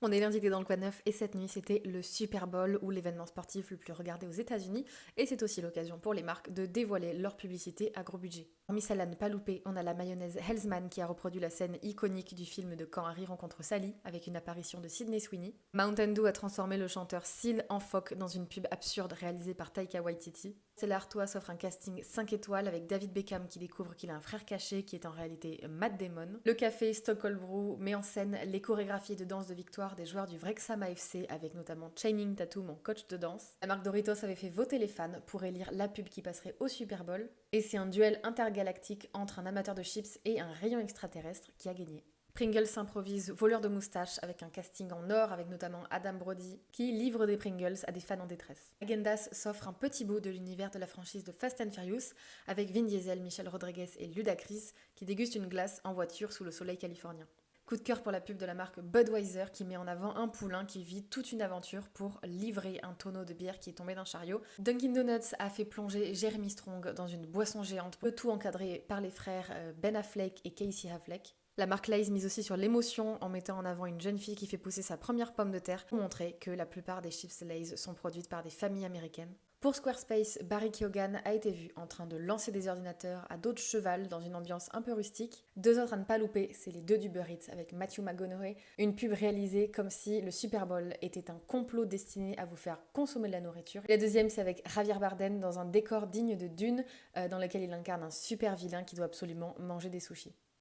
On est lundi, t'es dans le Quad 9 et cette nuit c'était le Super Bowl ou l'événement sportif le plus regardé aux États-Unis et c'est aussi l'occasion pour les marques de dévoiler leur publicité à gros budget. Parmi celles à ne pas louper, on a la mayonnaise Hellsman qui a reproduit la scène iconique du film de Quand Harry rencontre Sally avec une apparition de Sydney Sweeney. Mountain Dew a transformé le chanteur Seal en phoque dans une pub absurde réalisée par Taika Waititi. Stella Artois s'offre un casting 5 étoiles avec David Beckham qui découvre qu'il a un frère caché qui est en réalité Matt Damon. Le café Stockholm Brew met en scène les chorégraphies de danse de victoire des joueurs du Wrexham AFC avec notamment Channing Tatum en coach de danse. La marque Doritos avait fait voter les fans pour élire la pub qui passerait au Super Bowl et c'est un duel intergalactique entre un amateur de chips et un rayon extraterrestre qui a gagné. Pringles s'improvise voleur de moustaches avec un casting en or avec notamment Adam Brody qui livre des Pringles à des fans en détresse. Agendas s'offre un petit bout de l'univers de la franchise de Fast and Furious avec Vin Diesel, Michelle Rodriguez et Ludacris qui dégustent une glace en voiture sous le soleil californien. Coup de cœur pour la pub de la marque Budweiser qui met en avant un poulain qui vit toute une aventure pour livrer un tonneau de bière qui est tombé d'un chariot. Dunkin' Donuts a fait plonger Jeremy Strong dans une boisson géante, le tout encadré par les frères Ben Affleck et Casey Affleck. La marque Lay's mise aussi sur l'émotion en mettant en avant une jeune fille qui fait pousser sa première pomme de terre pour montrer que la plupart des chips Lay's sont produites par des familles américaines. Pour Squarespace, Barry Keoghan a été vu en train de lancer des ordinateurs à dos de cheval dans une ambiance un peu rustique. Deux autres à ne pas louper, c'est les deux d'Uber Eats avec Matthew McConaughey, une pub réalisée comme si le Super Bowl était un complot destiné à vous faire consommer de la nourriture. La deuxième, c'est avec Javier Bardem dans un décor digne de Dune dans lequel il incarne un super vilain qui doit absolument manger des sushis.